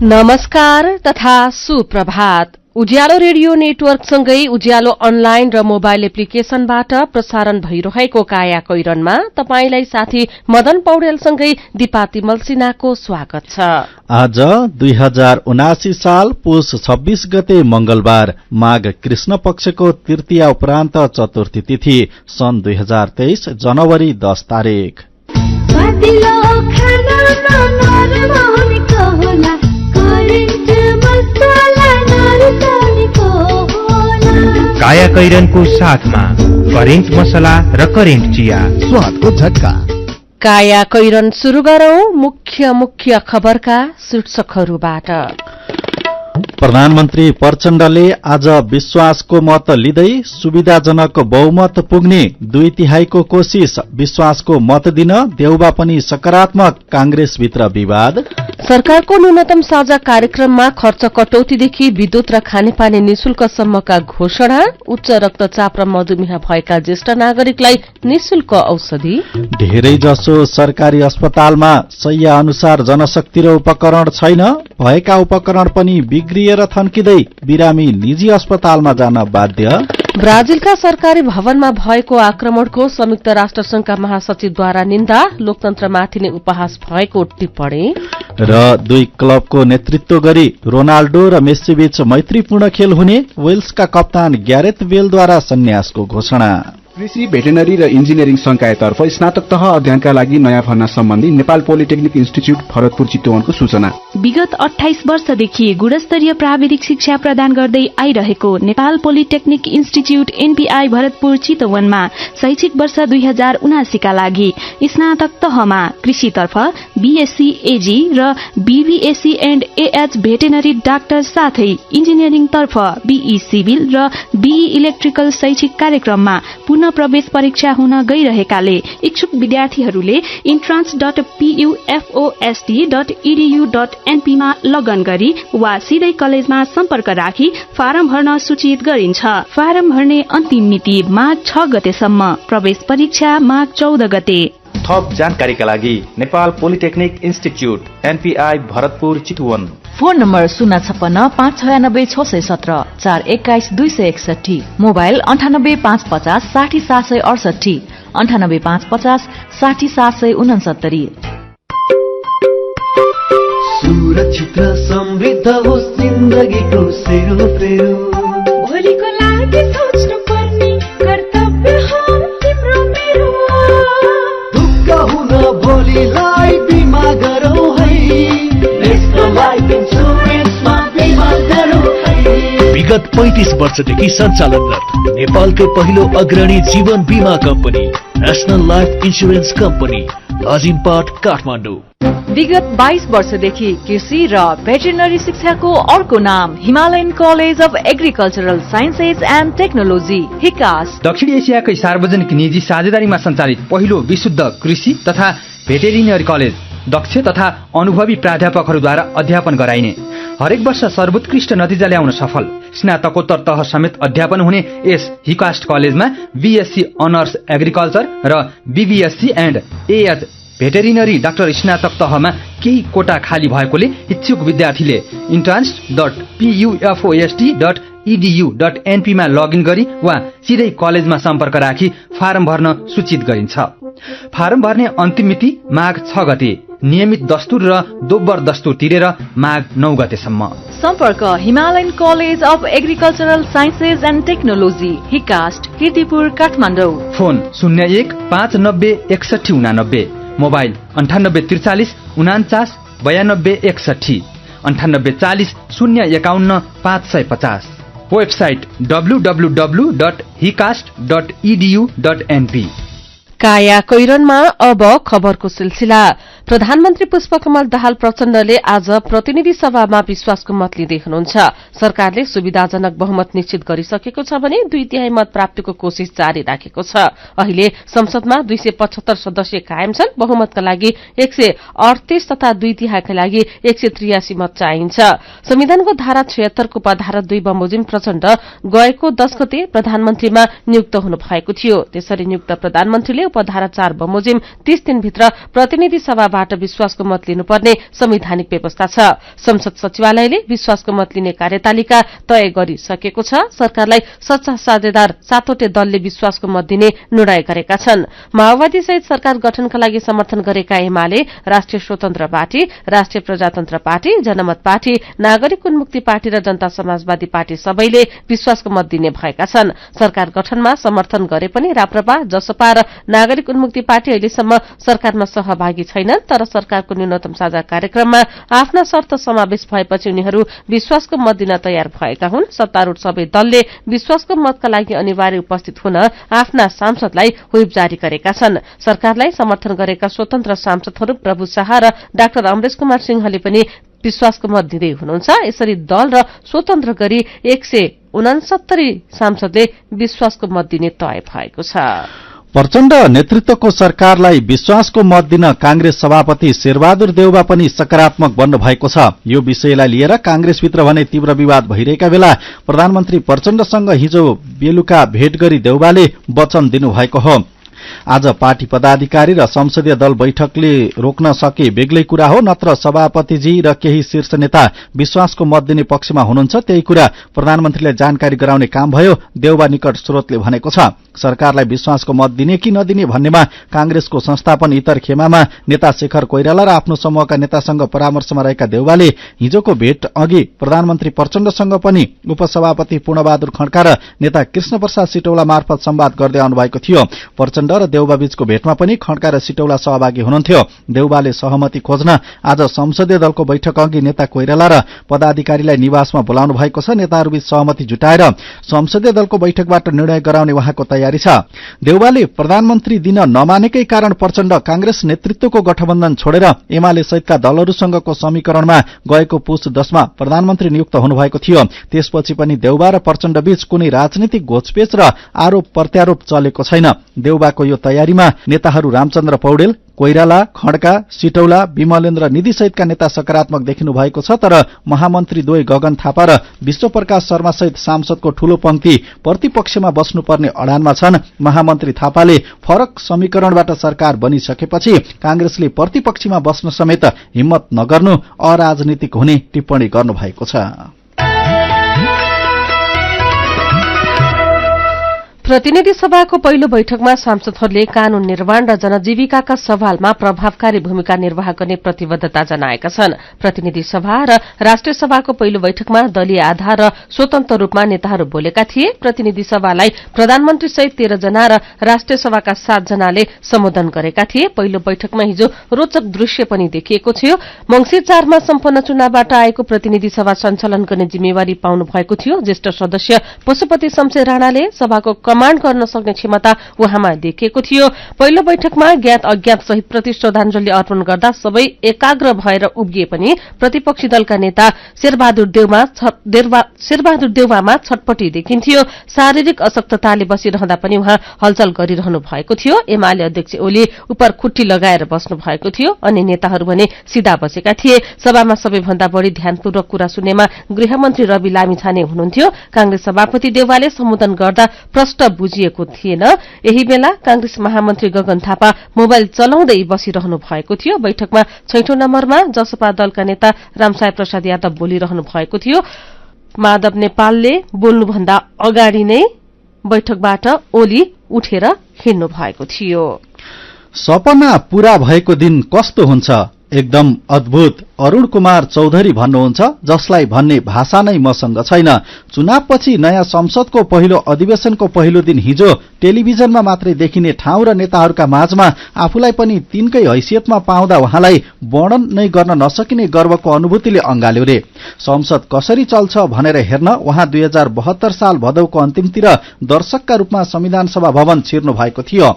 नमस्कार तथा सुप्रभात। उज्यालो रेडियो नेटवर्कसँगै उज्यालो अनलाइन र मोबाइल एप्लिकेशनबाट प्रसारण भइरहेको काया कैरनमा तपाईंलाई साथी मदन पौडेलसँगै दिपाती मल्सिनाको स्वागत छ। आज 2079 साल पुष 26 गते मंगलबार, माघ कृष्ण पक्षको तृतीया उपरान्त चतुर्थी तिथि, सन् 2023 जनवरी 10 तारिक। काया कैरनको साथमा करेन्ट मसला र करेन्ट चिया, स्वादको झट्का। काया कैरन सुरु गरौं मुख्य खबरका शीर्षकहरूबाट। प्रधानमन्त्री प्रचण्डले आज विश्वासको मत लिँदै सुविधाजनक बहुमत पुग्ने 2/3 कोशिश, विश्वासको मत दिन देउबा पनि सकारात्मक, कांग्रेसभित्र विवाद। सरकारको न्यूनतम साझा कार्यक्रममा खर्च कटौतीदेखि विद्युत र खानेपानी निशुल्कसम्मका घोषणा। उच्च रक्तचाप र मधुमेह भएका ज्येष्ठ नागरिकलाई निशुल्क औषधि। धेरै जसो सरकारी अस्पतालमा शैय्या अनुसार जनशक्ति र उपकरण छैन, भएका उपकरण पनि बिग्रिएर थन्किँदै बिरामी निजी अस्पतालमा जान बाध्य। ब्राजिलका सरकारी भवनमा भएको आक्रमणको संयुक्त राष्ट्र संघका महासचिवद्वारा निन्दा, लोकतन्त्रमाथि नै उपहास भएको टिप्पणी। र 2 क्लबको नेतृत्व गरी रोनाल्डो र मेस्सीबीच मैत्रीपूर्ण खेल हुने, वेल्सका कप्तान ग्यारेथ बेलद्वारा सन्यासको घोषणा। कृषि, भेटेनरी र इन्जिनियरिङ संकायतर्फ स्नातक तह अध्ययनका लागि नयाँ भर्ना सम्बन्धी नेपाल पोलिटेक्निक इन्स्टिच्युट भरतपुर चितवनको सूचना। विगत 28 वर्षदेखि गुणस्तरीय प्राविधिक शिक्षा प्रदान गर्दै आइरहेको Nepal polytechnic institute NPI Bharatpur चितवनमा शैक्षिक वर्ष 2079 का लागि स्नातक तहमा कृषितर्फ बीएससी एजी र BVSc and AH veterinary doctor साथै इन्जिनियरिङतर्फ बीई सिभिल र बीई इलेक्ट्रिकल शैक्षिक कार्यक्रममा पुनः प्रवेश परीक्षा हुन गइरहेकाले इच्छुक विद्यार्थीहरूले entrance.pufost.edu.np मा लगन गरी वा सिधै कलेजमा सम्पर्क राखी फारम भर्न सूचित गरिन्छ। फारम भर्ने अन्तिम मिति माघ 6 गतेसम्म, प्रवेश परीक्षा माघ 14 गते। थप जानकारीका लागि Nepal polytechnic institute NPI Bharatpur Chitwan. Phone number 056-596-617, 421-261, mobile 98-550-60-768, 98-550-60-769। सुरक्षित र समृद्ध होस् जिन्दगीको सेरोफेरो, भोलिको लागि सोच्नु पर्ने कर्तव्य हो तिम्रो मेरो। दुःख हुन भोलिलाई बिमा गरौ है, नेशनल लाइफ इन्सुरेन्समा बिमा गरौ है। विगत 35 वर्षदेखि सञ्चालनरत नेपालकै पहिलो अग्रणी जीवन बीमा company national life insurance company, अजिमपाट, काठमाडौँ। विगत 22 वर्षदेखि कृषि र भेटेरिनरी शिक्षाको अर्को नाम Himalayan college of agricultural sciences and technology, हिकास। दक्षिण एसियाकै सार्वजनिक निजी साझेदारीमा सञ्चालित पहिलो विशुद्ध कृषि तथा भेटेरिनरी कलेज, दक्ष तथा अनुभवी प्राध्यापकहरूद्वारा अध्यापन गराइने, हरेक वर्ष सर्वोत्कृष्ट नतिजा ल्याउन सफल, स्नातकोत्तर तह समेत अध्यापन हुने यस हिकास्ट कलेजमा बीएससी अनर्स एग्रिकल्चर र BVSc and AH veterinary doctor स्नातक तहमा केही कोटा खाली भएकोले इच्छुक विद्यार्थीले entrance.pufost.edu.np मा लगइन गरी वा सिधै कलेजमा सम्पर्क राखी फारम भर्न सूचित गरिन्छ। फारम भर्ने अन्तिम मिति माघ 6 गते, नियमित दस्तुर र दोब्बर दस्तुर तिरेर माघ 9 गतेसम्म। सम्पर्क Himalayan college of agricultural sciences and technology, HICAST, Kirtipur, Kathmandu. Phone 01-590-6189, mobile 98-43-49-92-61, 98-40-051-550, website www.hicast.edu.np। काया कैरनमा अब खबरको सिलसिला। प्रधानमन्त्री पुष्पकमल दाहाल प्रचण्डले आज प्रतिनिधि सभामा विश्वासको मत लिँदै हुनुहुन्छ। सरकारले सुविधाजनक बहुमत निश्चित गरिसकेको छ भने 2/3 मत प्राप्तिको कोशिश जारी राखेको छ। अहिले संसदमा 275 सदस्य कायम छन्। बहुमतका लागि 138 तथा 2/3 का लागि 183 मत चाहिन्छ। संविधानको धारा 76 को उपधारा 2 बमोजिम प्रचण्ड गएको 10 गते प्रधानमन्त्रीमा नियुक्त हुनु भएको थियो। त्यसरी नियुक्त प्रधानमन्त्रीले उपधारा 4 बमोजिम 30 दिनभित्र प्रतिनिधि सभाबाट विश्वासको मत लिनुपर्ने संवैधानिक व्यवस्था छ। संसद सचिवालयले विश्वासको मत लिने कार्यतालिका तय गरिसकेको छ। सरकारलाई सच्चा साझेदार सातवटे दलले विश्वासको मत दिने निर्णय गरेका छन्। माओवादी सहित सरकार गठनका लागि समर्थन गरेका एमाले, राष्ट्रिय स्वतन्त्र पार्टी, राष्ट्रिय प्रजातन्त्र पार्टी, जनमत पार्टी, नागरिक उन्मुक्ति पार्टी र जनता समाजवादी पार्टी सबैले विश्वासको मत दिने भएका छन्। सरकार गठनमा समर्थन गरे पनि राप्रपा, जसपा र नागरिक उन्मुक्ति पार्टी अहिलेसम्म सरकारमा सहभागी छैनन्। तर सरकारको न्यूनतम साझा कार्यक्रममा आफ्ना शर्त समावेश भएपछि उनीहरू विश्वासको मत दिन तयार भएका हुन्। सत्तारूढ़ सबै दलले विश्वासको मतका लागि अनिवार्य उपस्थित हुन आफ्ना सांसदलाई व्हिप जारी गरेका छन्। सरकारलाई समर्थन गरेका स्वतन्त्र सांसदहरू प्रभु शाह र डाक्टर अमरेश कुमार सिंहले पनि विश्वासको मत दिँदै हुनुहुन्छ। यसरी दल र स्वतन्त्र गरी 169 सांसदले विश्वासको मत दिने तय भएको छ। प्रचण्ड नेतृत्वको सरकारलाई विश्वासको मत दिन कांग्रेस सभापति शेरबहादुर देउवा पनि सकारात्मक बन्नु भएको छ। यो विषयलाई लिएर कांग्रेसभित्र भने तीव्र विवाद भइरहेका बेला प्रधानमन्त्री प्रचण्डसँग हिजो बेलुका भेट गरी देउवाले वचन दिनुभएको हो। आज पार्टी पदाधिकारी र संसदीय दल बैठकले रोक्न सके बेग्लै कुरा हो, नत्र सभापतिजी र केही शीर्ष नेता विश्वासको मत दिने पक्षमा हुनुहुन्छ। त्यही कुरा प्रधानमन्त्रीले जानकारी गराउने काम भयो, देउवा निकट स्रोतले भनेको छ। सरकारलाई विश्वासको मत दिने कि नदिने भन्नेमा कांग्रेसको संस्थापन इतर खेमामा नेता शेखर कोइराला र आफ्नो समूहका नेतासँग परामर्शमा रहेका देउवाले हिजोको भेट अघि प्रधानमन्त्री प्रचण्डसँग पनि उपसभापति पूर्णबहादुर खड्का र नेता कृष्णप्रसाद सिटौला मार्फत संवाद गर्दै आउनुभएको थियो। प्रचण्ड र देउवा बीचको भेटमा पनि खड्का र सिटौला सहभागी हुनुहुन्थ्यो। देउवाले सहमति खोज्न आज संसदीय दलको बैठक अघि नेता कोइराला र पदाधिकारीलाई निवासमा बोलाउनु भएको छ। नेताहरूबीच सहमति जुटाएर संसदीय दलको बैठकबाट निर्णय गराउने उहाँको तयारी छ। देउवाले प्रधानमन्त्री दिन नमानेकै कारण प्रचण्ड कांग्रेस नेतृत्वको गठबन्धन छोडेर एमाले सहितका दलहरूसँगको समीकरणमा गएको पुस 10 मा प्रधानमन्त्री नियुक्त हुनुभएको थियो। त्यसपछि पनि देउवा र प्रचण्ड बीच कुनै राजनीतिक घोचपेच र आरोप प्रत्यारोप चलेको छैन। देउवाको यो तयारीमा नेताहरू रामचन्द्र पौडेल, कोइराला, खड्का, सिटौला, विमलेन्द्र निधि सहितका नेता सकारात्मक देखिनु भएको छ। तर महामन्त्री द्वय गगन थापा र विश्वप्रकाश शर्मा सहित सांसदको ठूलो पंक्ति प्रतिपक्षमा बस्नुपर्ने अडानमा छन्। महामन्त्री थापाले फरक समीकरणबाट सरकार बनिसकेपछि कांग्रेसले प्रतिपक्षमा बस्न समेत हिम्मत नगर्नु अराजनीतिक हुने टिप्पणी गर्नुभएको छ। प्रतिनिधि सभाको पहिलो बैठकमा सांसदहरूले कानून निर्माण र जनजीविकाका सवालमा प्रभावकारी भूमिका निर्वाह गर्ने प्रतिबद्धता जनाएका छन्। प्रतिनिधि सभा र राष्ट्रिय सभाको पहिलो बैठकमा दलीय आधार र स्वतन्त्र रूपमा नेताहरू बोलेका थिए। प्रतिनिधि सभालाई प्रधानमन्त्री सहित 13 जना र राष्ट्रिय सभाका 7 जनाले सम्बोधन गरेका थिए। पहिलो बैठकमा हिजो रोचक दृश्य पनि देखिएको थियो। मंसिर 4 मा सम्पन्न चुनावबाट आएको प्रतिनिधि सभा सञ्चालन गर्ने जिम्मेवारी पाउनु भएको थियो। ज्येष्ठ सदस्य पशुपति शमशेर राणाले सभाको कमाण्ड गर्न सक्ने क्षमता उहाँमा देखिएको थियो। पहिलो बैठकमा ज्ञात अज्ञात सहित प्रति श्रद्धाञ्जली अर्पण गर्दा सबै एकाग्र भएर उभिए पनि प्रतिपक्षी दलका नेता शेरबहादुर देउवामा छटपटी देखिन्थ्यो। शारीरिक अशक्तताले बसिरहँदा पनि उहाँ हलचल गरिरहनु भएको थियो। एमाले अध्यक्ष ओली उपर खुट्टी लगाएर बस्नु भएको थियो। अन्य नेताहरू भने सिधा बसेका थिए। सभामा सबैभन्दा बढ़ी ध्यानपूर्वक कुरा सुन्नेमा गृहमन्त्री रवि लामिछाने हुनुहुन्थ्यो। कांग्रेस सभापति देउवाले सम्बोधन गर्दा प्रश्न बुझिएको थिएन। यही बेला कांग्रेस महामन्त्री गगन थापा मोबाइल चलाउँदै बसिरहनु भएको थियो। बैठकमा 6औं नम्बरमा जसपा दलका नेता रामसाय प्रसाद यादव बोलिरहनु भएको थियो। माधव नेपालले बोल्नुभन्दा अगाडि नै बैठकबाट ओली उठेर हिँड्नु भएको थियो। सपना पूरा भएको दिन कस्तो हुन्छ? एकदम अद्भुत, अरूण कुमार चौधरी भन्नुहुन्छ, जसलाई भन्ने भाषा नै मसँग छैन। चुनावपछि नयाँ संसदको पहिलो अधिवेशनको पहिलो दिन हिजो टेलिभिजनमा मात्रै देखिने ठाउँ र नेताहरूका माझमा आफूलाई पनि तिनकै हैसियतमा पाउँदा उहाँलाई वर्णन नै गर्न नसकिने गर्वको अनुभूतिले अंगाल्यो रे। संसद कसरी चल्छ भनेर हेर्न उहाँ 2072 साल भदौको अन्तिमतिर दर्शकका रूपमा संविधान सभा भवन छिर्नु भएको थियो।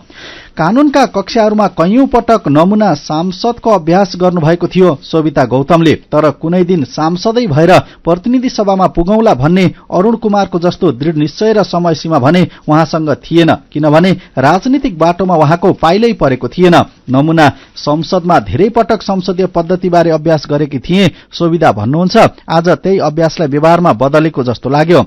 कानूनका कक्षाहरूमा कैयौं पटक नमूना सांसदको अभ्यास गर्नुभएको थियो सोभिता गौतमले। तर कुनै दिन सांसदै भएर प्रतिनिधि सभामा पुगौंला भन्ने अरूण कुमारको जस्तो दृढ निश्चय र समय सीमा भने उहाँसँग थिएन, किनभने राजनीतिक बाटोमा उहाँको पाइलै परेको थिएन। नमूना संसदमा धेरै पटक संसदीय पद्धतिबारे अभ्यास गरेकी थिए सोभिता भन्नुहुन्छ, आज त्यही अभ्यासलाई व्यवहारमा बदलेको जस्तो लाग्यो।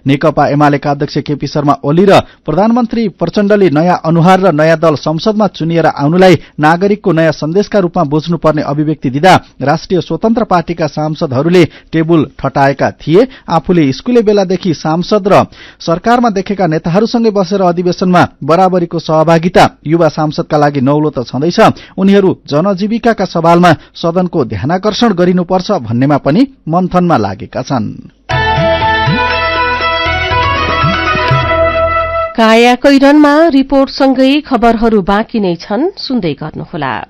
नेकपा एमालेका अध्यक्ष केपी शर्मा ओली र प्रधानमन्त्री प्रचण्डले नयाँ अनुहार र नयाँ दल संसदमा चुनिएर आउनुलाई नागरिकको नयाँ सन्देशका रूपमा बुझ्नुपर्ने अभिव्यक्ति दिँदा राष्ट्रिय स्वतन्त्र पार्टीका सांसदहरूले टेबुल ठटाएका थिए। आफूले स्कूले बेलादेखि सांसद र सरकारमा देखेका नेताहरूसँगै बसेर अधिवेशनमा बराबरीको सहभागिता युवा सांसदका लागि नौलो त छँदैछ, उनीहरू जनजीविकाका सवालमा सदनको ध्यानाकर्षण गरिनुपर्छ भन्नेमा पनि मन्थनमा लागेका छन्। काया कैरनमा रिपोर्टसँगै खबरहरू बाँकी नै छन्, सुन्दै गर्नुहोला।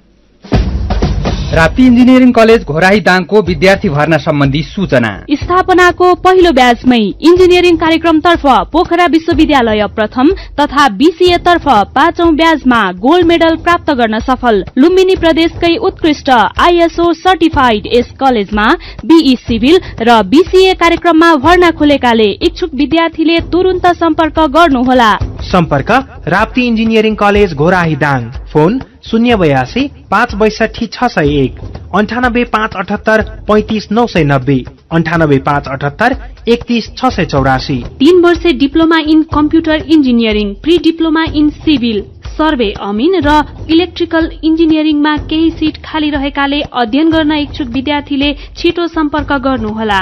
राप्ती इन्जिनियरिङ कलेज घोराही दाङको विद्यार्थी भर्ना सम्बन्धी सूचना। स्थापनाको पहिलो ब्याचमै इन्जिनियरिङ कार्यक्रमतर्फ पोखरा विश्वविद्यालय प्रथम तथा बीसीए तर्फ 5औं ब्याचमा गोल्ड मेडल प्राप्त गर्न सफल। लुम्बिनी प्रदेशकै उत्कृष्ट आईएसओ सर्टिफाइड यस कलेजमा बीई सिभिल र बीसीए कार्यक्रममा भर्ना खुलेकाले इच्छुक विद्यार्थीले तुरुन्त सम्पर्क गर्नुहोला। सम्पर्क Rapti engineering college Ghorahi Dang. Phone 082 562 601 98 578 35 990 98 578 31 684। 3 वर्षे diploma in computer engineering, pre diploma in civil, survey अमिन र इलेक्ट्रिकल इन्जिनियरिङमा केही सिट खाली रहेकाले अध्ययन गर्न इच्छुक विद्यार्थीले छिटो सम्पर्क गर्नुहोला।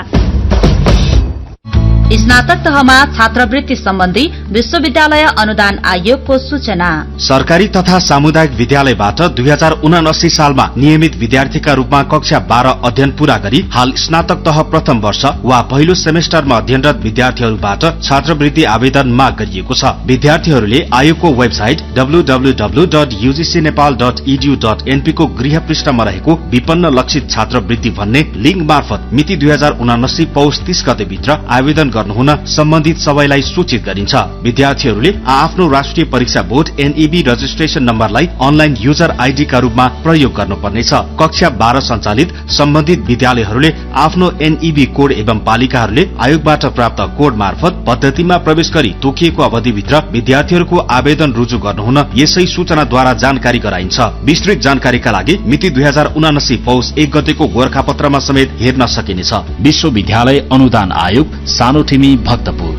स्नातक तहमा छात्रवृत्ति सम्बन्धी विश्वविद्यालय अनुदान आयोगको सूचना। सरकारी तथा सामुदायिक विद्यालयबाट 2079 सालमा नियमित विद्यार्थीका रूपमा कक्षा 12 अध्ययन पूरा गरी हाल स्नातक तह प्रथम वर्ष वा पहिलो सेमेस्टरमा अध्ययनरत विद्यार्थीहरूबाट छात्रवृत्ति आवेदन माग गरिएको छ। विद्यार्थीहरूले आयोगको वेबसाइट www.ugcnepal.edu.np को गृह पृष्ठमा रहेको विपन्न लक्षित छात्रवृत्ति भन्ने लिंक मार्फत मिति 2079 पौष 30 गते भित्र आवेदन गर्नुहुन सम्बन्धित सबैलाई सूचित गरिन्छ। विद्यार्थीहरूले आफ्नो राष्ट्रिय परीक्षा बोर्ड एनईबी रजिस्ट्रेशन नम्बरलाई अनलाइन युजर आईडी का रूपमा प्रयोग गर्नुपर्नेछ। कक्षा 12 सञ्चालित सम्बन्धित विद्यालयहरूले आफ्नो एनईबी कोड एवं पालिकाहरूले आयोगबाट प्राप्त कोड मार्फत पद्धतिमा प्रवेश गरी तोकिएको अवधिभित्र विद्यार्थीहरूको आवेदन रुजु गर्नुहुन यसै सूचनाद्वारा जानकारी गराइन्छ। विस्तृत जानकारीका लागि मिति 2079 पौष 1 गतेको गोरखापत्रमा समेत हेर्न सकिनेछ। विश्वविद्यालय अनुदान आयोग, सानोठिमी, भक्तपुर।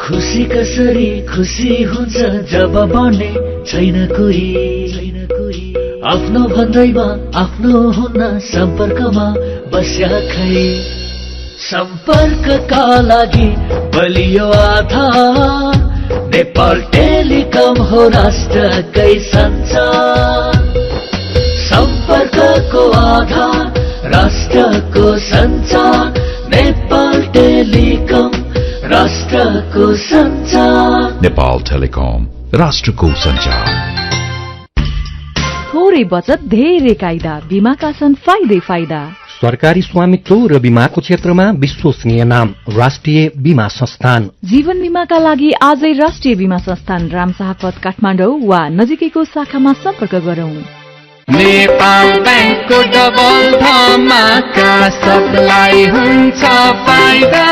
खुशी कसरी खुशी हुन्छ जब बन्ने छैन कोही, आफ्नो भन्दैमा आफ्नो हुन सम्पर्कमा बस्या खै। सम्पर्कका लागि बलियो आधार नेपाल टेलिकम हो राष्ट्रकै सञ्चार। सम्पर्कको आधार राष्ट्रको सञ्चार, नेपाल टेलिकम राष्ट्रको सञ्चार। नेपाल टेलिकम राष्ट्रको सञ्चार। थोरै बचत धेरै कायदा, बीमाका छन् फाइदै फाइदा। सरकारी स्वामित्व र बीमाको क्षेत्रमा विश्वसनीय नाम राष्ट्रिय बीमा संस्थान। जीवन बीमाका लागि आजै राष्ट्रिय बीमा संस्थान रामशाहपथ काठमाडौँ वा नजिकैको शाखामा सम्पर्क गरौं। नेपाल बैंकको डबल धमाका सबलाई हुन्छ फाइदा,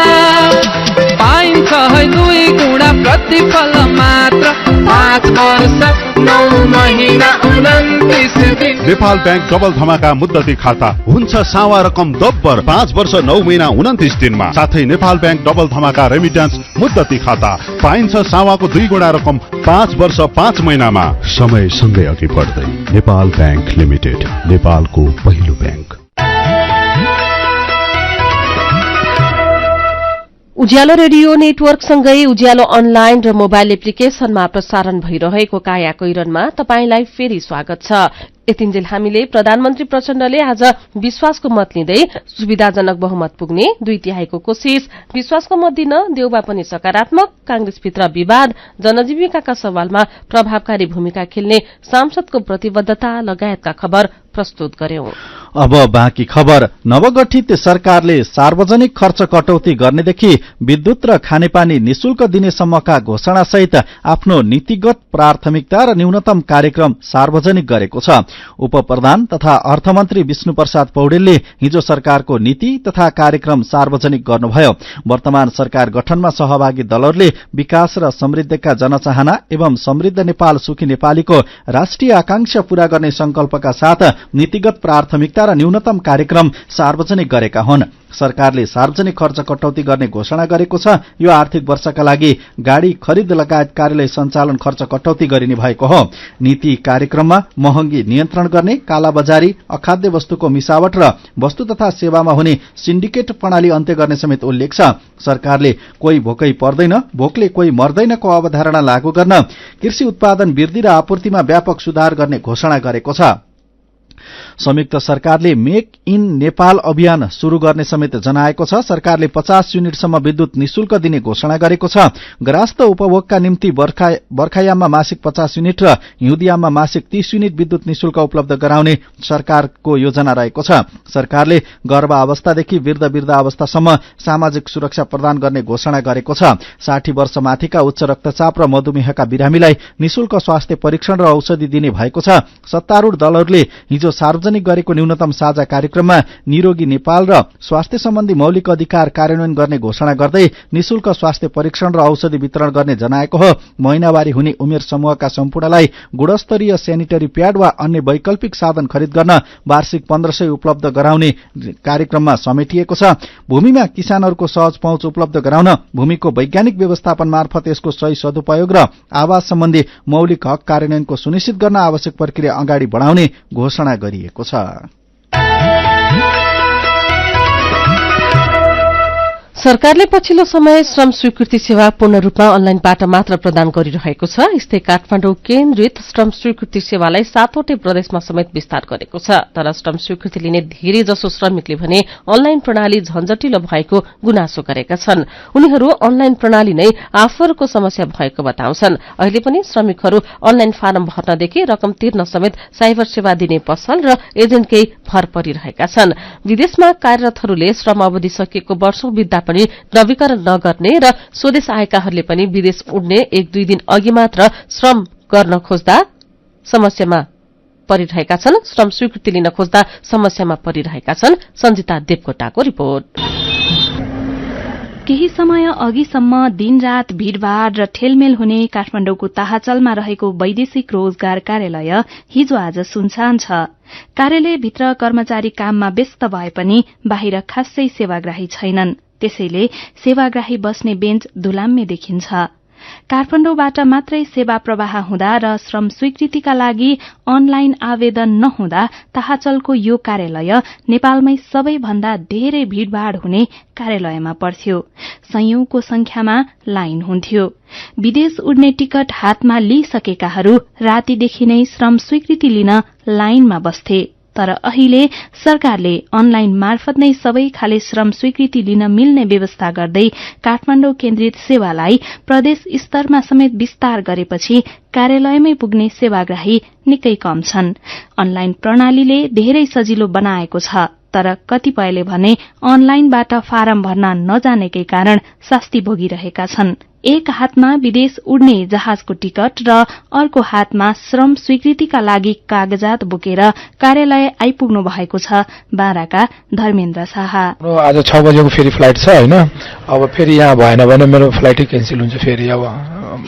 पाइन्छ है 2 गुणा प्रतिफल मात्र 5 वर्ष 9 महिना 29 दिन। नेपाल बैंक डबल धमाका मुद्दती खाता हुन्छ सावा रकम दोब्बर 5 वर्ष 9 महिना 29 दिनमा। साथै नेपाल बैंक डबल धमाका रेमिट्यान्स मुद्दती खाता पाइन्छ सावाको 2 गुणा रकम 5 वर्ष 5 महिनामा। समय सँगै अघि बढ्दै नेपाल बैंक लिमिटेड, नेपालको पहिलो बैंक। उज्यालो रेडियो नेटवर्कसँगै उज्यालो अनलाइन र मोबाइल एप्लिकेशनमा प्रसारण भइरहेको काया कैरनमा तपाईंलाई फेरि स्वागत छ। यतिन्जेल हामीले प्रधानमन्त्री प्रचण्डले आज विश्वासको मत लिँदै सुविधाजनक बहुमत पुग्ने, 2/3 कोशिश, विश्वासको मत दिन देउबा पनि सकारात्मक, कांग्रेसभित्र विवाद, जनजीविकाका सवालमा प्रभावकारी भूमिका खेल्ने सांसदको प्रतिबद्धता लगायतका खबर प्रस्तुत गर्यौं। अब बाँकी खबर। नवगठित सरकारले सार्वजनिक खर्च कटौती गर्नेदेखि विद्युत र खानेपानी निशुल्क दिनेसम्मका घोषणासहित आफ्नो नीतिगत प्राथमिकता र न्यूनतम कार्यक्रम सार्वजनिक गरेको छ। उपप्रधान तथा अर्थमन्त्री विष्णुप्रसाद पौडेलले हिजो सरकारको नीति तथा कार्यक्रम सार्वजनिक गर्नुभयो। वर्तमान सरकार गठनमा सहभागी दलहरूले विकास र समृद्धिका जनचाहना एवं समृद्ध नेपाल सुखी नेपालीको राष्ट्रिय आकांक्षा पूरा गर्ने संकल्पका साथ नीतिगत प्राथमिकता र न्यूनतम कार्यक्रम सार्वजनिक गरेका हुन्। सरकारले सार्वजनिक खर्च कटौती गर्ने घोषणा गरेको छ। यो आर्थिक वर्षका लागि गाड़ी खरिद लगायत कार्यालय सञ्चालन खर्च कटौती गरिने भएको हो। नीति कार्यक्रममा महँगी नियन्त्रण गर्ने, कालाबजारी, अखाद्य वस्तुको मिसावट र वस्तु तथा सेवामा हुने सिन्डिकेट प्रणाली अन्त्य गर्ने समेत उल्लेख छ। सरकारले कोही भोकै पर्दैन, भोकले कोही मर्दैनको अवधारणा लागू गर्न, कृषि उत्पादन वृद्धि र आपूर्तिमा व्यापक सुधार गर्ने घोषणा गरेको छ। संयुक्त सरकारले मेक इन नेपाल अभियान शुरू गर्ने समेत जनाएको छ। सरकारले 50 युनिटसम्म विद्युत निशुल्क दिने घोषणा गरेको छ। ग्रास्त उपभोगका निम्ति बर्खायाममा मासिक 50 युनिट र हिउँदियाममा मासिक 30 युनिट विद्युत निशुल्क उपलब्ध गराउने सरकारको योजना रहेको छ। सरकारले गर्भावस्थादेखि वृद्ध अवस्थासम्म सामाजिक सुरक्षा प्रदान गर्ने घोषणा गरेको छ। 60 वर्ष माथिका उच्च रक्तचाप र मधुमेहका बिरामीलाई निशुल्क स्वास्थ्य परीक्षण र औषधि दिने भएको छ। सत्तारूढ दलहरूले हिजो सार्वजनिक गरेको न्यूनतम साझा कार्यक्रममा निरोगी नेपाल र स्वास्थ्य सम्बन्धी मौलिक अधिकार कार्यान्वयन गर्ने घोषणा गर्दै निशुल्क स्वास्थ्य परीक्षण र औषधि वितरण गर्ने जनाएको हो। महिनावारी हुने उमेर समूहका सम्पूर्णलाई गुणस्तरीय सेनिटरी प्याड वा अन्य वैकल्पिक साधन खरिद गर्न वार्षिक 1500 उपलब्ध गराउने कार्यक्रममा समेटिएको छ। भूमिमा किसानहरूको सहज पहुँच उपलब्ध गराउन, भूमिको वैज्ञानिक व्यवस्थापन मार्फत यसको सही सदुपयोग र आवास सम्बन्धी मौलिक हक कार्यान्वयनको सुनिश्चित गर्न आवश्यक प्रक्रिया अगाडि बढाउने घोषणा गरिएको छ। सरकारले पछिल्लो समय श्रम स्वीकृति सेवा पूर्ण रूपमा अनलाइनबाट मात्र प्रदान गरिरहेको छ। यस्तै काठमाडौँ केन्द्रित श्रम स्वीकृति सेवालाई 7वटै प्रदेशमा समेत विस्तार गरेको छ। तर श्रम स्वीकृति लिने धेरै जसो श्रमिकले भने अनलाइन प्रणाली झन्झटिलो भएको गुनासो गरेका छन्। उनीहरू अनलाइन प्रणाली नै आफूहरूको समस्या भएको बताउँछन्। अहिले पनि श्रमिकहरू अनलाइन फारम भर्नदेखि रकम तिर्न समेत साइबर सेवा दिने पसल र एजेन्टकै भर परिरहेका छन्। विदेशमा कार्यरतहरूले श्रम अवधि सकिएको वर्षौं बित्दा पनि नवीकरण नगर्ने र स्वदेश आएकाहरूले पनि विदेश उड्ने 1-2 दिन अघि मात्र श्रम गर्न खोज्दा समस्यामा परिरहेका छन्। श्रम स्वीकृति लिन खोज्दा समस्यामा परिरहेका छन्। सञ्जिता देवकोटाको रिपोर्ट। केही समय अघिसम्म दिनरात भीड़भाड़ र ठेलमेल हुने काठमाडौँको ताहाचलमा रहेको वैदेशिक रोजगार कार्यालय हिजो आज सुनसान छ। कार्यालयभित्र कर्मचारी काममा व्यस्त भए पनि बाहिर खासै सेवाग्राही छैनन्। त्यसैले सेवाग्राही बस्ने बेन्च धुलाम्मे देखिन्छ। काठमाडौँबाट मात्रै सेवा प्रवाह हुँदा र श्रम स्वीकृतिका लागि अनलाइन आवेदन नहुँदा ताहाचलको यो कार्यालय नेपालमै सबैभन्दा धेरै भीड़भाड़ हुने कार्यालयमा पर्थ्यो। सयौंको संख्यामा लाइन हुन्थ्यो। विदेश उड्ने टिकट हातमा लिइसकेकाहरू रातिदेखि नै श्रम स्वीकृति लिन लाइनमा बस्थे। तर अहिले सरकारले अनलाइन मार्फत नै सबै खाले श्रम स्वीकृति लिन मिल्ने व्यवस्था गर्दै काठमाडौँ केन्द्रित सेवालाई प्रदेश स्तरमा समेत विस्तार गरेपछि कार्यालयमै पुग्ने सेवाग्राही निकै कम छन्। अनलाइन प्रणालीले धेरै सजिलो बनाएको छ। तर कतिपयले भने अनलाइनबाट फारम भर्न नजानेकै कारण शास्ति भोगिरहेका छन्। एक हातमा विदेश उड्ने जहाजको टिकट र अर्को हातमा श्रम स्वीकृतिका लागि कागजात बोकेर कार्यालय आइपुग्नु भएको छ बाराका धर्मेन्द्र शाह। आज 6 बजेको फेरि फ्लाइट छ हैन, अब फेरि यहाँ भएन भने मेरो फ्लाइटै क्यान्सल हुन्छ। फेरि अब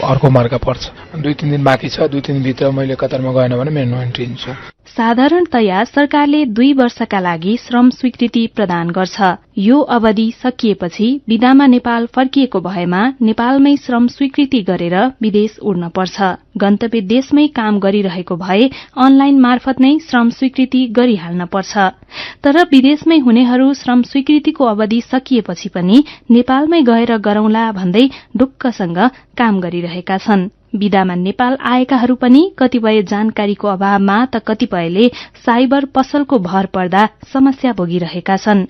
अर्को मार्ग पर्छ। 2-3 दिन बाँकी छ। 2-3 दिन भित्र मैले कतारमा गएन भने मेरो नो एन्ट्री हुन्छ। साधारणतया सरकारले 2 वर्षका लागि श्रम स्वीकृति प्रदान गर्छ। यो अवधि सकिएपछि विदामा नेपाल फर्किएको भएमा नेपालमै श्रम स्वीकृति गरेर विदेश उड्न पर्छ। गन्तव्य देशमै काम गरिरहेको भए अनलाइन मार्फत नै श्रम स्वीकृति गरिहाल्न पर्छ। तर विदेशमै हुनेहरू श्रम स्वीकृतिको अवधि सकिएपछि पनि नेपालमै गएर गरौंला भन्दै ढुक्कसँग काम गरिरहेका छन्। विदामा नेपाल आएकाहरू पनि कतिपय जानकारीको अभावमा त कतिपयले साइबर पसलको भर पर्दा समस्या भोगिरहेका छन्।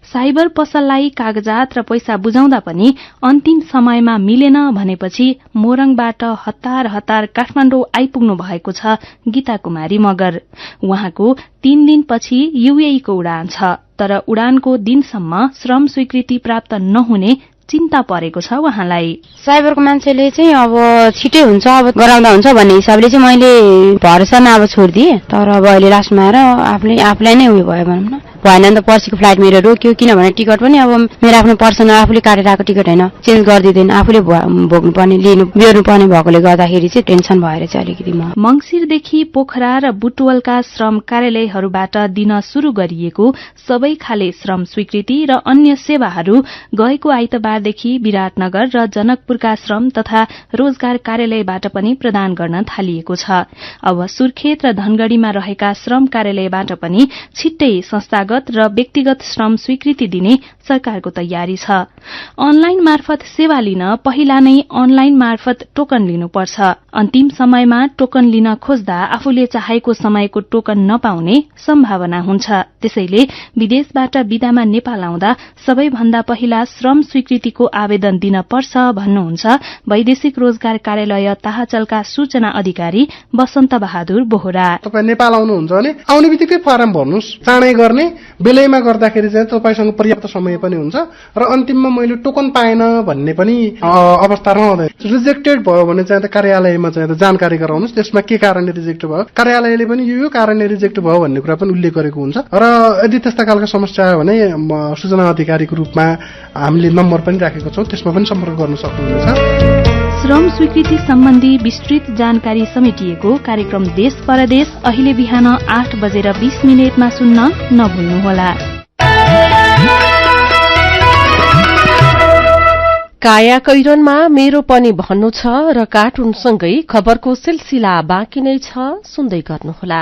साइबर पसललाई कागजात र पैसा बुझाउँदा पनि अन्तिम समयमा मिलेन भनेपछि मोरङबाट हतार हतार काठमाडौँ आइपुग्नु भएको छ गीता कुमारी मगर। उहाँको 3 दिनपछि यूएई को उडान छ। तर उडानको दिनसम्म श्रम स्वीकृति प्राप्त नहुने चिन्ता परेको छ उहाँलाई। साइबरको मान्छेले चाहिँ अब छिटै हुन्छ, अब गराउँदा हुन्छ भन्ने हिसाबले चाहिँ मैले भरोसामा अब छोडिदिए। तर अब अहिले लास्टमा आएर आफूलाई नै उयो भयो भनौँ न, भएन नि त पर्सिको फ्लाइट मेरो रोक्यो किनभने टिकट पनि अब मेरो आफ्नो पर्सनल आफूले काटेर आएको टिकट होइन चेन्ज गरिदिँदैन आफूले भोग्नुपर्ने बेर्नुपर्ने भएकोले गर्दाखेरि चाहिँ टेन्सन भएर चाहिँ अलिकति मंसिरदेखि पोखरा र बुटवलका श्रम कार्यालयहरूबाट दिन शुरू गरिएको सबै खाले श्रम स्वीकृति र अन्य सेवाहरू गएको आइतबारदेखि विराटनगर र जनकपुरका श्रम तथा रोजगार कार्यालयबाट पनि प्रदान गर्न थालिएको छ। अब सुर्खेत र धनगढ़ीमा रहेका श्रम कार्यालयबाट पनि छिट्टै संस्थागत र व्यक्तिगत श्रम स्वीकृति दिने सरकारको तयारी छ। अनलाइन मार्फत सेवा लिन पहिला नै अनलाइन मार्फत टोकन लिनुपर्छ। अन्तिम समयमा टोकन लिन खोज्दा आफूले चाहेको समयको टोकन नपाउने सम्भावना हुन्छ। त्यसैले विदेशबाट विदामा नेपाल आउँदा सबैभन्दा पहिला श्रम स्वीकृतिको आवेदन दिन पर्छ भन्नुहुन्छ वैदेशिक रोजगार कार्यालय ताहाचलका सूचना अधिकारी वसन्त बहादुर बोहरा। तपाईँ नेपाल आउनुहुन्छ भने आउने बित्तिकै फारम भर्नुहोस्, चाँडै गर्ने, बेलैमा गर्दाखेरि चाहिँ तपाईसँग पर्याप्त समय पनि हुन्छ र अन्तिममा मैले टोकन पाएन भन्ने पनि अवस्था रहँदैन। रिजेक्टेड भयो भने चाहिँ कार्यालयमा चाहिँ जानकारी गराउनुहोस्, त्यसमा के कारणले रिजेक्ट भयो, कार्यालयले पनि यो कारणले रिजेक्ट भयो भन्ने कुरा पनि उल्लेख गरेको हुन्छ र यदि त्यस्ता खालको समस्या आयो भने सूचना अधिकारीको रूपमा हामीले नम्बर पनि राखेको छौं, त्यसमा पनि सम्पर्क गर्न सक्नुहुनेछ। श्रम स्वीकृति सम्बन्धी विस्तृत जानकारी समेटिएको कार्यक्रम देश परदेश अहिले बिहान 8:20 सुन्न नभुल्नुहोला। काया कैरनमा मेरो पनि भन्नु छ र कार्टुनसँगै खबरको सिलसिला बाँकी नै छ, सुन्दै गर्नुहोला।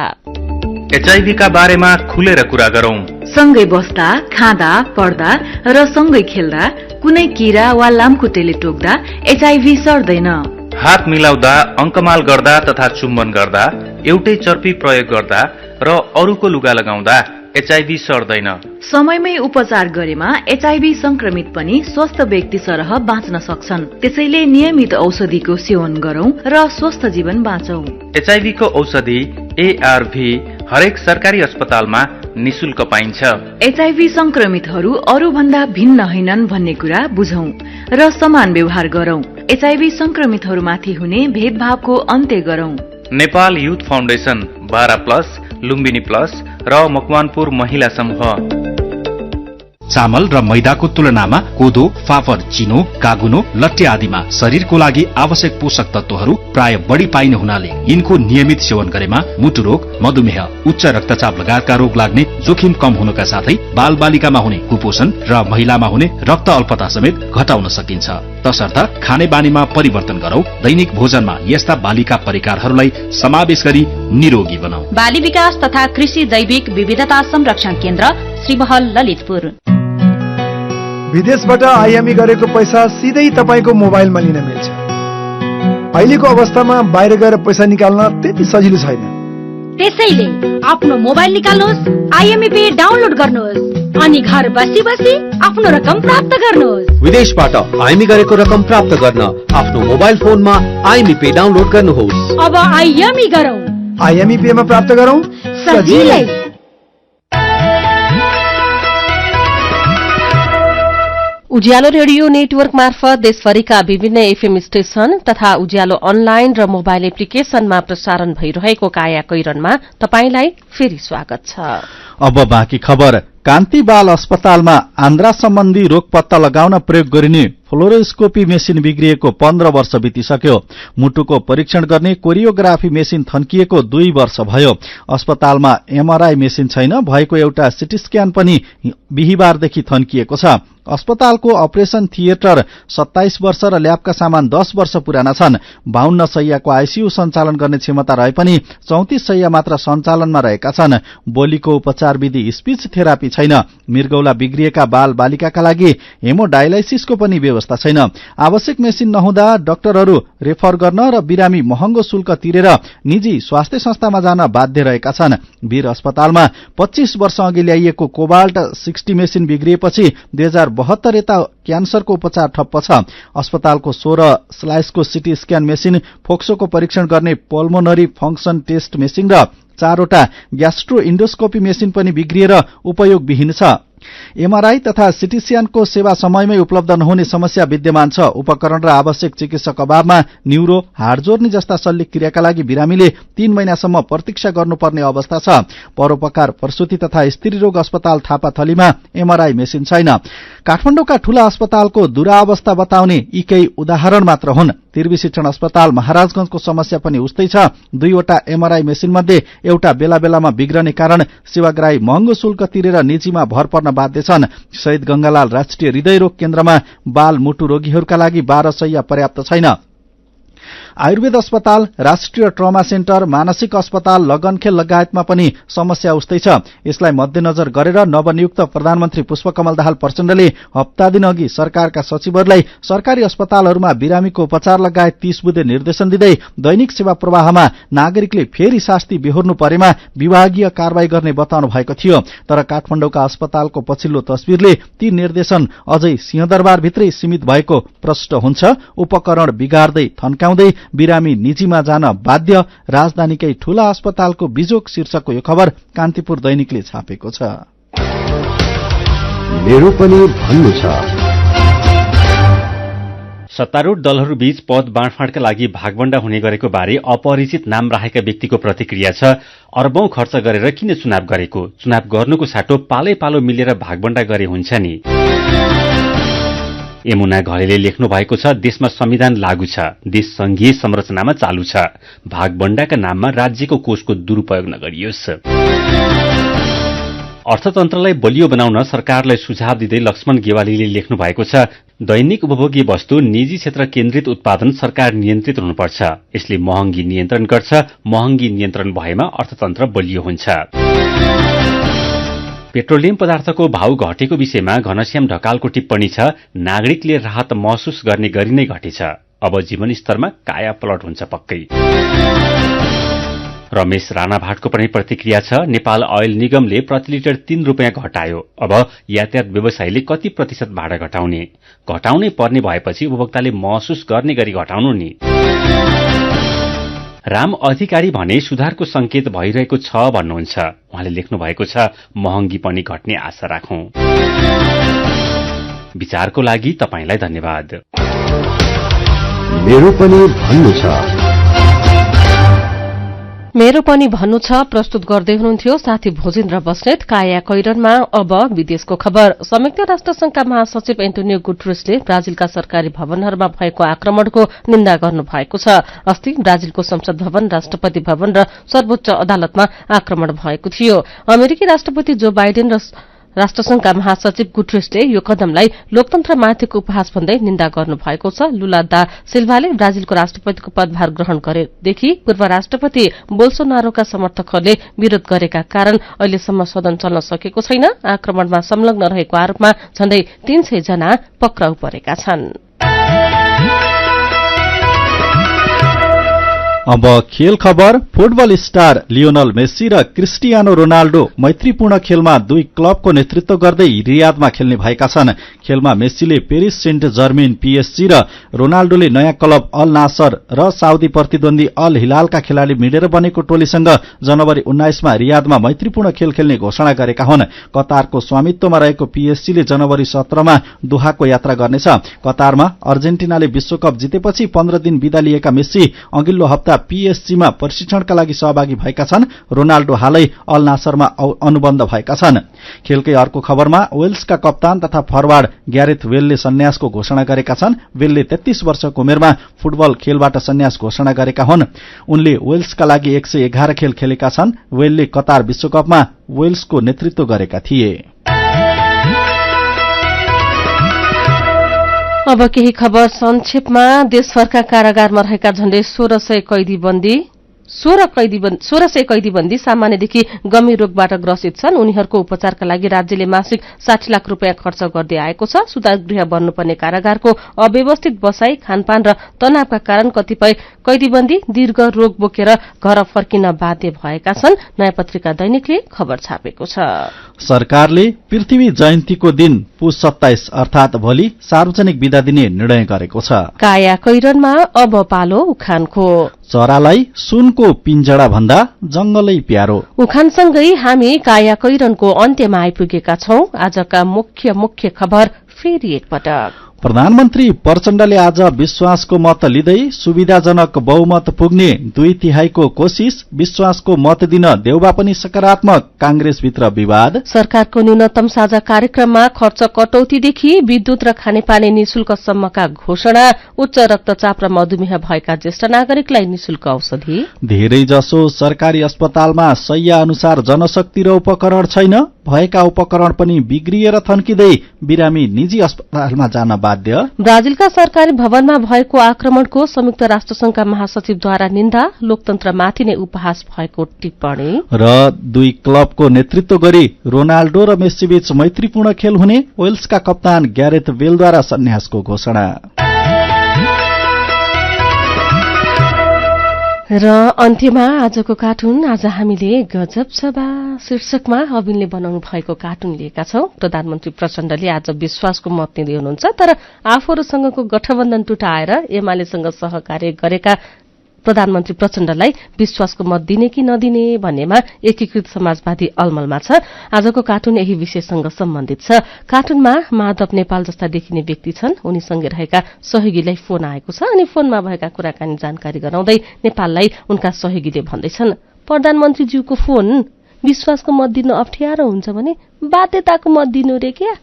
एचआईभी का बारेमा खुलेर कुरा गरौं। सँगै बस्दा, खाँदा, पढ्दा र सँगै खेल्दा कुनै कीरा वा लामखुट्टेले टोक्दा एचआईभी सर्दैन। हात मिलाउँदा, अंकमाल गर्दा तथा चुम्बन गर्दा, एउटै चर्पी प्रयोग गर्दा र अरूको लुगा लगाउँदा एचआईभी सर्दैन। समयमै उपचार गरेमा एचआईभी संक्रमित पनि स्वस्थ व्यक्ति सरह बाँच्न सक्छन्। त्यसैले नियमित औषधिको सेवन गरौं र स्वस्थ जीवन बाँचौं। एचआईभी को औषधि एआरभी हरेक सरकारी अस्पतालमा निशुल्क पाइन्छ। एचआईभी संक्रमितहरू अरूभन्दा भिन्न होइनन् भन्ने कुरा बुझौं र समान व्यवहार गरौं। एचआईभी संक्रमितहरूमाथि हुने भेदभावको अन्त्य गरौं। Nepal youth foundation, Bara plus, Lumbini plus र मकवानपुर महिला समूह। चामल र मैदाको तुलनामा कोदो, फापर, चिनो, कागुनो, लट्टे आदिमा शरीरको लागि आवश्यक पोषक तत्वहरू प्राय बढी पाइने हुनाले यिनको नियमित सेवन गरेमा मुटु रोग, मधुमेह, उच्च रक्तचाप लगायतका रोग लाग्ने जोखिम कम हुनका साथै बाल बालिकामा हुने कुपोषण र महिलामा हुने रक्त अल्पता समेत घटाउन सकिन्छ। तसर्थ खाने बानीमा परिवर्तन गरौं, दैनिक भोजनमा यस्ता बालिका परिकारहरूलाई समावेश गरी निरोगी बनाऊ। बाली विकास तथा कृषि जैविक विविधता संरक्षण केन्द्र, श्रीमहल, ललितपुर। विदेशबाट आयामी गरेको पैसा सिधै तपाईको मोबाइलमा लिन मिल्छ। अहिलेको अवस्थामा बाहिर गएर पैसा निकाल्न त्यति सजिलो छैन। त्यसैले आफ्नो मोबाइल निकाल्नुहोस्, आईएमई पे डाउनलोड गर्नुहोस् अनि घर बसी बसी आफ्नो रकम प्राप्त गर्नुहोस्। विदेशबाट आईएमई गरेको रकम प्राप्त गर्न आफ्नो मोबाइल फोनमा आईएमई पे डाउनलोड गर्नुहोस्। अब आईएमई गरौँ, आईएमई पे मा प्राप्त गरौँ सजिलै। उज्यालो रेडियो नेटवर्क मार्फत देशभरिका विभिन्न एफएम स्टेशन तथा उज्यालो अनलाइन र मोबाइल एप्लिकेशनमा प्रसारण भइरहेको काया कैरनमा तपाईंलाई फेरि स्वागत छ। अब बाँकी खबर। कान्ति बाल अस्पतालमा आन्द्रा सम्बन्धी रोग पत्ता लगाउन प्रयोग गरिने फ्लोरोस्कोपी मेसिन बिग्रिएको 15 वर्ष बितिसक्यो। मुटुको परीक्षण गर्ने कोरियोग्राफी मेसिन थन्किएको 2 वर्ष भयो। अस्पतालमा एमआरआई मेसिन छैन, भएको एउटा सिटी स्क्यान पनि बिहिबारदेखि थन्किएको छ। अस्पतालको अपरेशन थिएटर 27 वर्ष र ल्याबका सामान 10 वर्ष पुराना छन्। 52 शैय्याको आईसीयू सञ्चालन गर्ने क्षमता रहे पनि 34 शैय्या मात्र सञ्चालनमा रहेका छन्। बोलीको उपचार विधि स्पीच थेरापी छैन। मृगौला बिग्रिएका बाल बालिकाका लागि हेमोडायलाइसिसको पनि व्यवस्था छैन। आवश्यक मेसिन नहुँदा डाक्टरहरू रेफर गर्न र बिरामी महँगो शुल्क तिरेर निजी स्वास्थ्य संस्थामा जान बाध्य रहेका छन्। वीर अस्पतालमा 25 वर्ष अघि ल्याइएको कोबाल्ट 60 मेसिन बिग्रिएपछि 2072 यता क्यान्सरको उपचार ठप्प छ। अस्पतालको 16 स्लाइसको सिटी स्क्यान मेसिन, फोक्सोको परीक्षण गर्ने पल्मोनरी फंक्सन टेस्ट मेसिन र 4वटा ग्यास्ट्रो इन्डोस्कोपी मेसिन पनि बिग्रिएर उपयोगविहीन छ। एमआरआई तथा सिटी स्क्यानको सेवा समयमै उपलब्ध नहुने समस्या विद्यमान छ। उपकरण र आवश्यक चिकित्सक अभावमा न्यूरो, हाड जोर्नी जस्ता शल्य क्रियाका लागि बिरामीले 3 महिनासम्म प्रतीक्षा गर्नुपर्ने अवस्था छ। परोपकार प्रसूति तथा स्त्री रोग अस्पताल थापाथलीमा एमआरआई मेसिन छैन। काठमाडौँका ठूला अस्पतालको दुरावस्था बताउने यी केही उदाहरण मात्र हुन्। तिर्वी शिक्षण अस्पताल महाराजगंजको समस्या पनि उस्तै छ। 2वटा एमआरआई मेसिन मध्ये एउटा बेला बेलामा बिग्रने कारण सेवाग्राही महँगो शुल्क तिरेर निजीमा भर पर्न बाध्य छन्। शहीद गंगालाल राष्ट्रिय हृदयरोग केन्द्रमा बाल मुटु रोगीहरूका लागि 12 शैय्या पर्याप्त छैन। आयुर्वेद अस्पताल, राष्ट्रिय ट्रमा सेन्टर, मानसिक अस्पताल, लगनखेल लगायतमा पनि समस्या उस्तै छ। यसलाई मध्यनजर गरेर नवनियुक्त प्रधानमन्त्री पुष्पकमल दाहाल प्रचण्डले हप्ता दिन अघि सरकारका सचिवहरूलाई सरकारी अस्पतालहरूमा बिरामीको उपचार लगायत 30 बुँदे निर्देशन दिँदै दैनिक सेवा प्रवाहमा नागरिकले फेरि शास्ति बेहोर्नु परेमा विभागीय कारवाही गर्ने बताउनु भएको थियो। तर काठमाडौँका अस्पतालको पछिल्लो तस्विरले ती निर्देशन अझै सिंहदरबारभित्रै सीमित भएको प्रष्ट हुन्छ। उपकरण बिगार्दै थन्काउँदै बिरामी निजीमा जान बाध्य, राजधानीकै ठूला अस्पतालको बिजोक शीर्षकको यो खबर कान्तिपुर दैनिकले छापेको छ। मेरो पनि भन्नु छ। सत्तारूढ दलहरूबीच पद बाँडफाँडका लागि भागवण्डा हुने गरेको बारे अपरिचित नाम राखेका व्यक्तिको प्रतिक्रिया छ, अर्बौं खर्च गरेर किन चुनाव गरेको? चुनाव गर्नुको साटो पालै पालो मिलेर भागवण्डा गरे हुन्छ नि। यमुना घलेले लेख्नु भएको छ, देशमा संविधान लागू छ, देश संघीय संरचनामा चालू छ, भागवण्डाका नाममा राज्यको कोषको दुरूपयोग नगरियोस्। अर्थतन्त्रलाई बलियो बनाउन सरकारलाई सुझाव दिँदै लक्ष्मण गेवालीले लेख्नु भएको छ, दैनिक उपभोग्य वस्तु निजी क्षेत्र केन्द्रित उत्पादन सरकार नियन्त्रित हुनुपर्छ, यसले महँगी नियन्त्रण गर्छ, महँगी नियन्त्रण भएमा अर्थतन्त्र बलियो हुन्छ। पेट्रोलियम पदार्थको भाव घटेको विषयमा घनश्याम ढकालको टिप्पणी छ, नागरिकले राहत महसुस गर्ने गरी नै घटेछ, अब जीवनस्तरमा काया पलट हुन्छ पक्कै। रमेश राणाभाटको पनि प्रतिक्रिया छ, नेपाल ऑयल निगमले प्रति लिटर 3 रुपियाँ घटायो, अब यातायात व्यवसायीले कति प्रतिशत भाडा घटाउने? घटाउनै पर्ने भएपछि उपभोक्ताले महसुस गर्ने गरी घटाउनु नि। राम अधिकारी भने सुधारको संकेत भइरहेको छ भन्नुहुन्छ। उहाँले लेख्नु भएको छ, महँगी पनि घट्ने आशा राखौं। विचारको लागि तपाईंलाई धन्यवाद। मेरो पनि भन्नु छ। मेरो पनि भन्नु छ प्रस्तुत गर्दै हुनुहुन्थ्यो साथी भोजेन्द्र बस्नेत। काया कैरनमा अब विदेशको खबर। संयुक्त राष्ट्र संघका महासचिव एन्टोनियो गुटरेसले ब्राजिलका सरकारी भवनहरूमा भएको आक्रमणको निन्दा गर्नु भएको छ। अस्ति ब्राजिलको संसद भवन, राष्ट्रपति भवन र सर्वोच्च अदालतमा आक्रमण भएको थियो। अमेरिकी राष्ट्रपति जो बाइडेन र राष्ट्रसंघका महासचिव गुटरेसले यो कदमलाई लोकतन्त्रमाथिको उपहास भन्दै निन्दा गर्नु भएको छ। लुला दा सिल्भाले ब्राजिलको राष्ट्रपतिको पदभार ग्रहण गरेदेखि पूर्व राष्ट्रपति बोल्सोनारोका समर्थकहरूले विरोध गरेका कारण अहिलेसम्म सदन चल्न सकेको छैन। आक्रमणमा संलग्न रहेको आरोपमा झण्डै 300 जना पक्राउ परेका छन्। अब खेल खबर। फुटबल स्टार लियोनल मेस्सी र क्रिस्टियानो रोनाल्डो मैत्रीपूर्ण खेलमा 2 क्लबको नेतृत्व गर्दै रियादमा खेल्ने भएका छन्। खेलमा मेस्सीले पेरिस सेन्ट जर्मेन पीएसजी र रोनाल्डोले नयाँ क्लब अल नासर र साउदी प्रतिद्वन्दी अल हिलालका खेलाडी मिलेर बनेको टोलीसँग जनवरी 19 मा रियादमा मैत्रीपूर्ण खेल खेल्ने घोषणा गरेका हुन्। कतारको स्वामित्वमा रहेको पीएसजीले जनवरी 17 मा दोहाको यात्रा गर्नेछ। कतारमा अर्जेन्टिनाले विश्वकप जितेपछि 15 दिन बिदा लिएका मेस्सी अघिल्लो हप्ता पीएसजीमा प्रशिक्षणका लागि सहभागी भएका छन्। रोनाल्डो हालै अल नासरमा अनुबन्ध भएका छन्। खेलकै अर्को खबरमा वेल्सका कप्तान तथा फरवार्ड ग्यारेथ वेलले सन्यासको घोषणा गरेका छन्। वेलले 33 वर्षको उमेरमा फुटबल खेलबाट सन्यास घोषणा गरेका हुन्। उनले वेल्सका लागि 111 खेल खेलेका छन्। वेलले कतार विश्वकपमा वेल्सको नेतृत्व गरेका थिए। अब केही खबर संक्षेपमा। देशभरका कारागारमा रहेका झण्डै 1600 कैदीबन्दी सामान्यदेखि गम्भीर रोगबाट ग्रसित छन्। उनीहरूको उपचारका लागि राज्यले मासिक 60 लाख रुपियाँ खर्च गर्दै आएको छ। सुधारगृह बन्नुपर्ने कारागारको अव्यवस्थित बसाई, खानपान र तनावका कारण कतिपय कैदीबन्दी दीर्घ रोग बोकेर घर फर्किन बाध्य भएका छन्। नयाँ पत्रिका दैनिकले खबर छापेको छ। सरकारले पृथ्वी जयन्तीको दिन पुस 27 अर्थात भोलि सार्वजनिक बिदा दिने निर्णय गरेको छ। काया कैरनमा अब पालो उखानको। चरालाई सुनको कुकुरको पिञ्जडा भन्दा जंगलै प्यारो। उखानसँगै हामी काया कैरनको अन्त्यमा आइपुगेका छौं। आजका मुख्य खबर फेरि एकपटक। प्रधानमन्त्री प्रचण्डले आज विश्वासको मत लिँदै सुविधाजनक बहुमत पुग्ने 2/3 कोशिश, विश्वासको मत दिन देउबा पनि सकारात्मक, कांग्रेसभित्र विवाद। सरकारको न्यूनतम साझा कार्यक्रममा खर्च कटौतीदेखि विद्युत र खानेपानी निशुल्कसम्मका घोषणा, उच्च रक्तचाप र मधुमेह भएका ज्येष्ठ नागरिकलाई निशुल्क औषधि। धेरैजसो सरकारी अस्पतालमा शैय्या अनुसार जनशक्ति र उपकरण छैन, भएका उपकरण पनि बिग्रिएर थन्किँदै बिरामी निजी अस्पतालमा जान बाध्य। ब्राजिलका सरकारी भवनमा भएको आक्रमणको संयुक्त राष्ट्रसंघका महासचिवद्वारा निन्दा, लोकतन्त्रमाथि नै उपहास भएको टिप्पणी। र 2 क्लबको नेतृत्व गरी रोनाल्डो र मेस्सीबीच मैत्रीपूर्ण खेल हुने, वेल्सका कप्तान ग्यारेथ बेलद्वारा सन्यासको घोषणा। र अन्त्यमा आजको कार्टुन। आज हामीले गजब सभा शीर्षकमा अविनले बनाउनु भएको कार्टुन लिएका छौं। प्रधानमन्त्री प्रचण्डले आज विश्वासको मत दिँदै हुनुहुन्छ, तर आफूहरूसँगको गठबन्धन टुटाएर एमालेसँग सहकार्य गरेका प्रधानमन्त्री प्रचण्डलाई विश्वासको मत दिने कि नदिने भन्नेमा एकीकृत समाजवादी अलमलमा छ। आजको कार्टुन यही विषयसँग सम्बन्धित छ। कार्टुनमा माधव नेपाल जस्ता देखिने व्यक्ति छन्। उनीसँगै रहेका सहयोगीलाई फोन आएको छ अनि फोनमा भएका कुराकानी जानकारी गराउँदै नेपाललाई उनका सहयोगीले भन्दैछन्, प्रधानमन्त्रीज्यूको फोन, विश्वासको मत दिनु अप्ठ्यारो हुन्छ भने बाध्यताको मत दिनु रे क्या।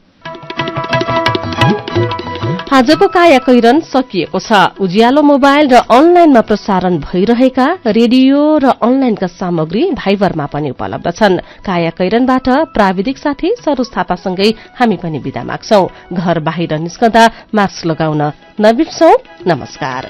आजको काया कैरन सकिएको छ। उज्यालो मोबाइल र अनलाइनमा प्रसारण भइरहेका रेडियो र अनलाइनका सामग्री भाइबरमा पनि उपलब्ध छन्। काया कैरनबाट प्राविधिक साथी सरोज थापासँगै हामी पनि बिदा माग्छौं। घर बाहिर निस्कँदा मास्क लगाउन नबिर्सौं। नमस्कार।